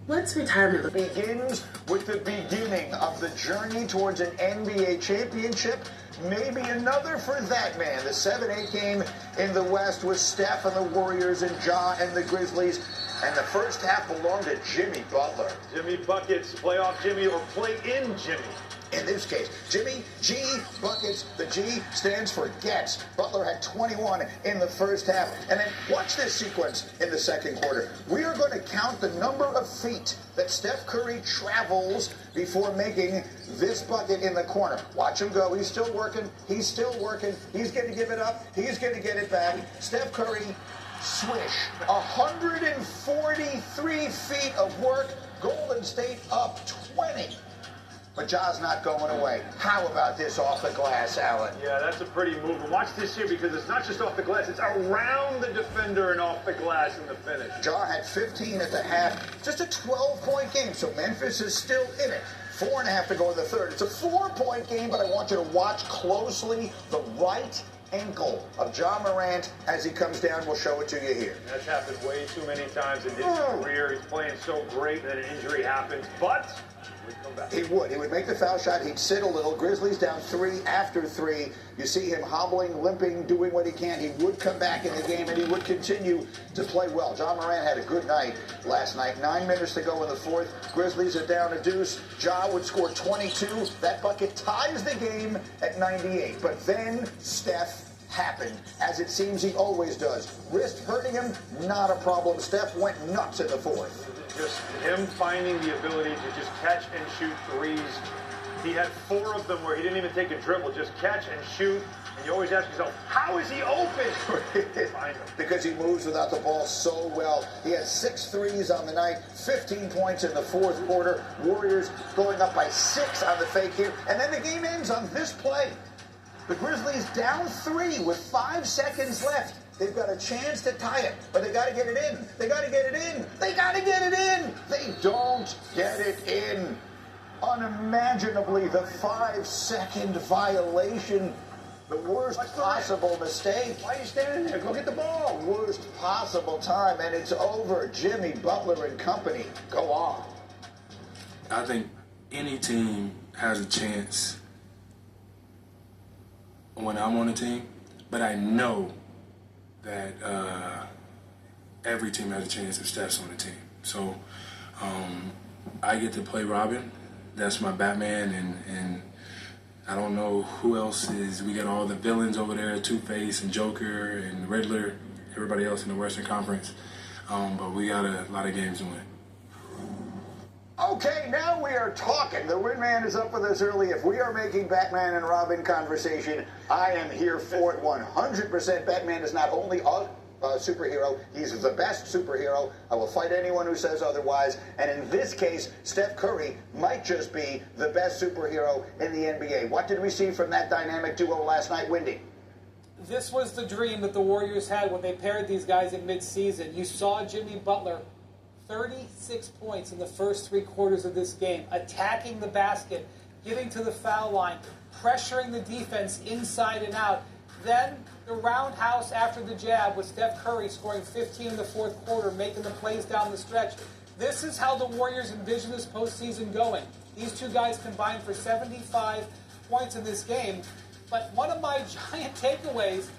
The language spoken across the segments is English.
Let's retirement begins with the beginning of the journey towards an NBA championship. Maybe another for that man. The 7-8 game in the West with Steph and the Warriors and Ja and the Grizzlies. And the first half belonged to Jimmy Butler. Jimmy Buckets, playoff Jimmy, or play-in Jimmy. In this case, Jimmy G Buckets. The G stands for gets. Butler had 21 in the first half. And then watch this sequence in the second quarter. We are going to count the number of feet that Steph Curry travels before making this bucket in the corner. Watch him go. He's still working. He's still working. He's going to give it up. He's going to get it back. Steph Curry, swish. 143 feet of work. Golden State up 20. But Ja's not going away. How about this off the glass, Allen? Yeah, that's a pretty move. And watch this here, because it's not just off the glass. It's around the defender and off the glass in the finish. Ja had 15 at the half. Just a 12-point game, so Memphis is still in it. 4.5 to go in the third. It's a 4-point game, but I want you to watch closely the right ankle of Ja Morant as he comes down. We'll show it to you here. That's happened way too many times in his career. He's playing so great that an injury happens, but come back. He would. He would make the foul shot. He'd sit a little. Grizzlies down 3 after 3. You see him hobbling, limping, doing what he can. He would come back in the game, and he would continue to play well. Ja Morant had a good night last night. 9 minutes to go in the fourth. Grizzlies are down a deuce. Ja would score 22. That bucket ties the game at 98. But then Steph happened, as it seems he always does. Wrist hurting him, not a problem. Steph went nuts in the fourth. Just him finding the ability to just catch and shoot threes. He had 4 of them where he didn't even take a dribble, just catch and shoot. And you always ask yourself, how is he open? Because he moves without the ball so well. He had 6 threes on the night, 15 points in the fourth quarter. Warriors going up by 6 on the fake here. And then the game ends on this play. The Grizzlies down 3 with 5 seconds left. They've got a chance to tie it, but they got to get it in. They got to get it in. They got to get it in. They don't get it in. Unimaginably, the 5-second violation. The worst possible mistake. Why are you standing there? Go get the ball. Worst possible time, and it's over. Jimmy Butler and company. Go on. I think any team has a chance when I'm on a team, but I know that every team has a chance if Steph's on the team. So I get to play Robin. That's my Batman, and I don't know who else is. We got all the villains over there, Two-Face and Joker and Riddler, everybody else in the Western Conference. But we got a lot of games to win. Okay, now we are talking. The Win Man is up with us early. If we are making Batman and Robin conversation, I am here for it 100%. Batman is not only a superhero, he's the best superhero. I will fight anyone who says otherwise. And in this case, Steph Curry might just be the best superhero in the NBA. What did we see from that dynamic duo last night, Wendy? This was the dream that the Warriors had when they paired these guys in midseason. You saw Jimmy Butler 36 points in the first 3 quarters of this game, attacking the basket, getting to the foul line, pressuring the defense inside and out. Then the roundhouse after the jab with Steph Curry scoring 15 in the fourth quarter, making the plays down the stretch. This is how the Warriors envision this postseason going. These 2 guys combined for 75 points in this game. But one of my giant takeaways,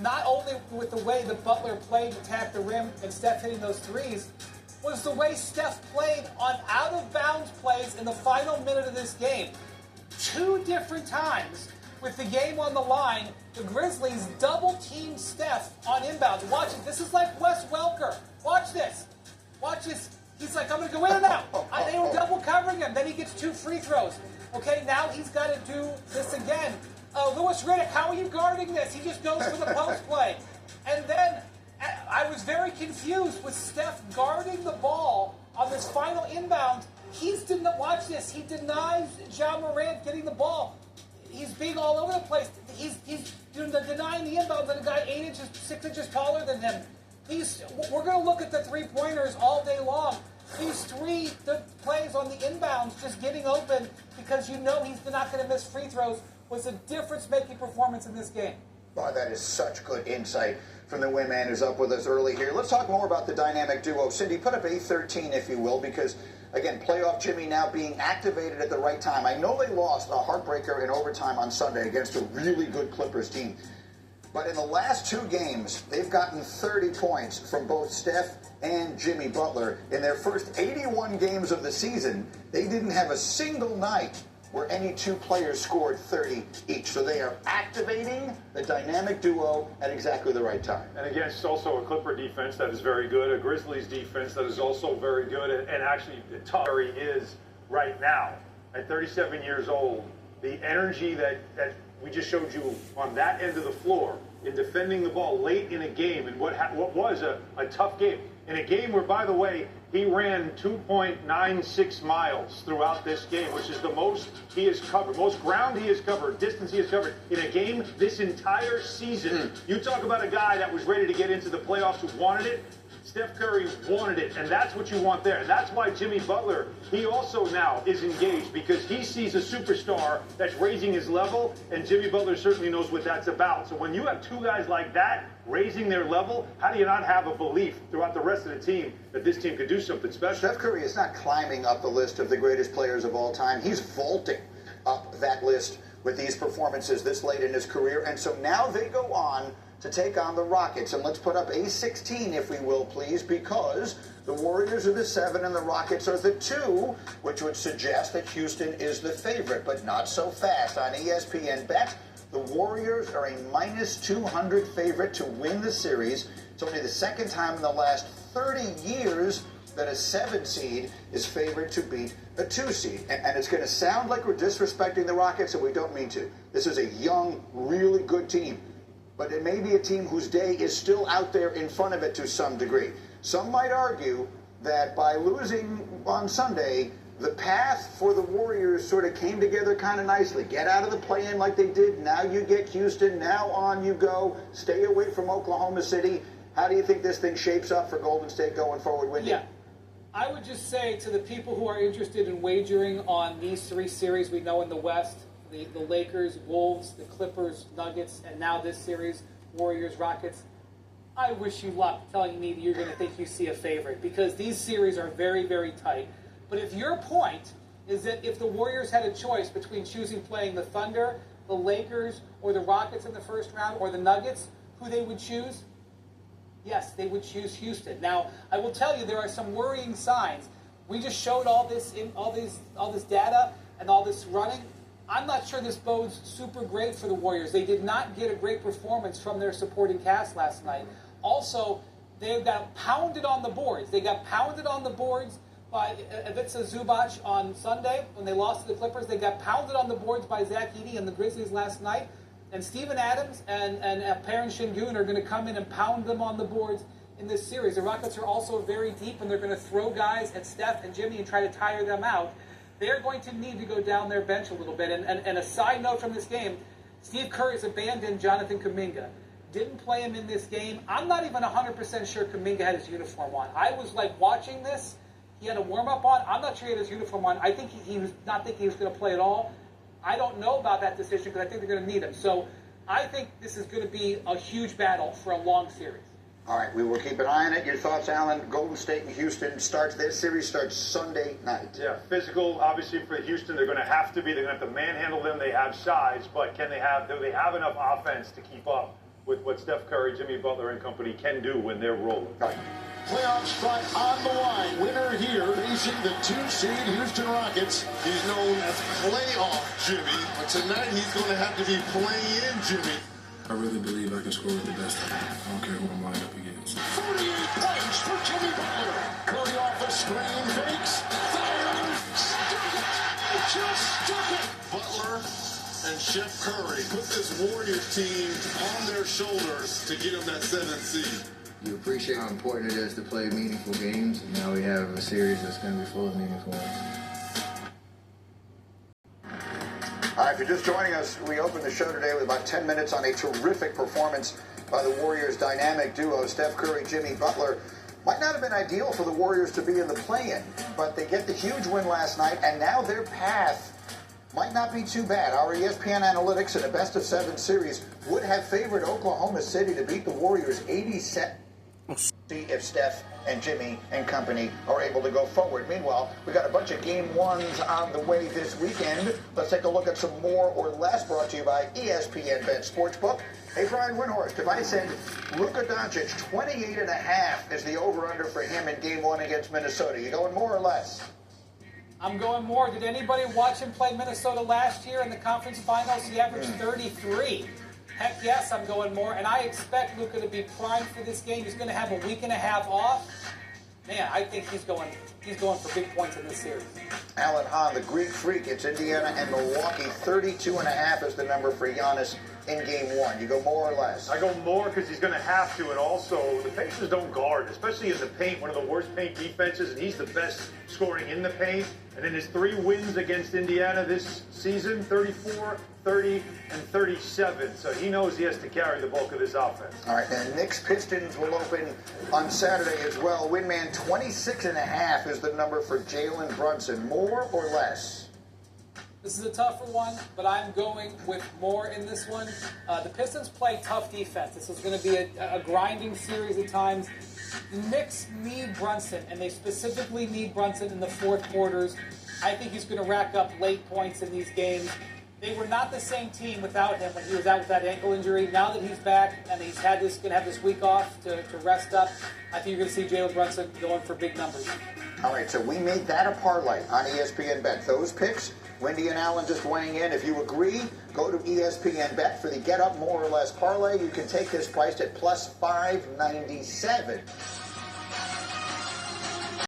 not only with the way that Butler played to attack the rim and Steph hitting those threes, was the way Steph played on out-of-bounds plays in the final minute of this game. 2 different times, with the game on the line, the Grizzlies double-teamed Steph on inbounds. Watch it. This is like Wes Welker. Watch this. Watch this. He's like, I'm going to go in and out. They were double covering him. Then he gets 2 free throws. Okay, now he's got to do this again. Lewis Riddick, how are you guarding this? He just goes for the post play. And then I was very confused with Steph guarding the ball on this final inbound. Watch this. He denies Ja Morant getting the ball. He's being all over the place. He's denying the inbound to a guy 6 inches taller than him. We're going to look at the 3-pointers all day long. These 3 plays on the inbounds, just getting open because you know he's not going to miss free throws, was a difference-making performance in this game. Boy, that is such good insight from the women is up with us early here. Let's talk more about the dynamic duo. Cindy, put up A13 if you will, because again, playoff Jimmy now being activated at the right time. I know they lost a heartbreaker in overtime on Sunday against a really good Clippers team. But in the last 2 games, they've gotten 30 points from both Steph and Jimmy Butler. In their first 81 games of the season, they didn't have a single night where any 2 players scored 30 each. So they are activating the dynamic duo at exactly the right time. And against also a Clipper defense that is very good, a Grizzlies defense that is also very good, and actually tough he is right now. At 37 years old, the energy that we just showed you on that end of the floor in defending the ball late in a game, and what was a tough game. In a game where, by the way, he ran 2.96 miles throughout this game, which is the most he has covered, most ground he has covered, distance he has covered in a game this entire season. You talk about a guy that was ready to get into the playoffs who wanted it. Steph Curry wanted it, and that's what you want there. And that's why Jimmy Butler, he also now is engaged because he sees a superstar that's raising his level, and Jimmy Butler certainly knows what that's about. So when you have 2 guys like that raising their level, how do you not have a belief throughout the rest of the team that this team could do something special? Steph Curry is not climbing up the list of the greatest players of all time. He's vaulting up that list with these performances this late in his career. And so now they go on to take on the Rockets. And let's put up A16, if we will, please, because the Warriors are the 7 and the Rockets are the 2, which would suggest that Houston is the favorite, but not so fast. On ESPN Bet, the Warriors are a -200 favorite to win the series. It's only the second time in the last 30 years that a 7 seed is favored to beat a 2 seed. And it's going to sound like we're disrespecting the Rockets, and we don't mean to. This is a young, really good team. But it may be a team whose day is still out there in front of it to some degree. Some might argue that by losing on Sunday, the path for the Warriors sort of came together kind of nicely. Get out of the play-in like they did. Now you get Houston. Now on you go. Stay away from Oklahoma City. How do you think this thing shapes up for Golden State going forward with you? Yeah. I would just say to the people who are interested in wagering on these 3 series we know in the West, the Lakers, Wolves, the Clippers, Nuggets, and now this series, Warriors, Rockets, I wish you luck telling me that you're going to think you see a favorite because these series are very, very tight. But if your point is that if the Warriors had a choice between choosing playing the Thunder, the Lakers, or the Rockets in the first round, or the Nuggets, who they would choose, yes, they would choose Houston. Now, I will tell you there are some worrying signs. We just showed all this data and all this running. I'm not sure this bodes super great for the Warriors. They did not get a great performance from their supporting cast last night. Also, they got pounded on the boards. They got pounded on the boards by Ivica Zubac on Sunday when they lost to the Clippers. They got pounded on the boards by Zach Edey and the Grizzlies last night. And Steven Adams and Perrin Şengün are going to come in and pound them on the boards in this series. The Rockets are also very deep, and they're going to throw guys at Steph and Jimmy and try to tire them out. They're going to need to go down their bench a little bit. And a side note from this game, Steve Kerr's abandoned Jonathan Kuminga. Didn't play him in this game. I'm not even 100% sure Kuminga had his uniform on. I was like watching this. He had a warm-up on. I'm not sure he had his uniform on. I think he was not thinking he was going to play at all. I don't know about that decision because I think they're going to need him. So I think this is going to be a huge battle for a long series. All right, we will keep an eye on it. Your thoughts, Alan? Golden State and Houston this series starts Sunday night. Yeah, physical, obviously, for Houston, they're going to have to be. They're going to have to manhandle them. They have size, but do they have enough offense to keep up with what Steph Curry, Jimmy Butler, and company can do when they're rolling? Right. Playoff spot on the line. Winner here facing the 2-seed Houston Rockets. He's known as playoff Jimmy, but tonight he's going to have to be play-in Jimmy. I really believe I can score with the best of them. I don't care who I'm lined up against. 48 points for Jimmy Butler. Curry off the screen, fakes, fires, just stuck it. Butler and Chef Curry put this Warriors team on their shoulders to get them that 7th seed. You appreciate how important it is to play meaningful games, and now we have a series that's going to be full of meaningful ones. All right, if you're just joining us, we opened the show today with about 10 minutes on a terrific performance by the Warriors' dynamic duo, Steph Curry, Jimmy Butler. Might not have been ideal for the Warriors to be in the play-in, but they get the huge win last night, and now their path Might not be too bad. Our ESPN analytics in a best-of-7 series would have favored Oklahoma City to beat the Warriors 87. See if Steph and Jimmy and company are able to go forward. Meanwhile, we got a bunch of game ones on the way this weekend. Let's take a look at some more or less brought to you by ESPN Bet Sportsbook. Hey, Brian Windhorst, if I said Luka Doncic 28.5 is the over-under for him in game one against Minnesota, you going more or less? I'm going more. Did anybody watch him play Minnesota last year in the conference finals? He averaged 33. Heck yes, I'm going more. And I expect Luka to be primed for this game. He's going to have a week and a half off. Man, I think he's going for big points in this series. Alan Hahn, the Greek Freak. It's Indiana and Milwaukee. 32.5 is the number for Giannis in game one. You go more or less? I go more because he's going to have to, and also the Pacers don't guard, especially in the paint, one of the worst paint defenses, and he's the best scoring in the paint. And in his 3 wins against Indiana this season, 34, 30, and 37. So he knows he has to carry the bulk of this offense. All right, and Knicks Pistons will open on Saturday as well. Windman 26.5 is the number for Jalen Brunson. More or less? This is a tougher one, but I'm going with more in this one. The Pistons play tough defense. This is going to be a grinding series at times. The Knicks need Brunson, and they specifically need Brunson in the fourth quarters. I think he's going to rack up late points in these games. They were not the same team without him when he was out with that ankle injury. Now that he's back and he's going to have this week off to rest up, I think you're going to see Jalen Brunson going for big numbers. All right, so we made that a parlay on ESPN Bet. Those picks, Wendy and Alan just weighing in. If you agree, go to ESPN Bet for the Get Up More or Less parlay. You can take this priced at plus 597.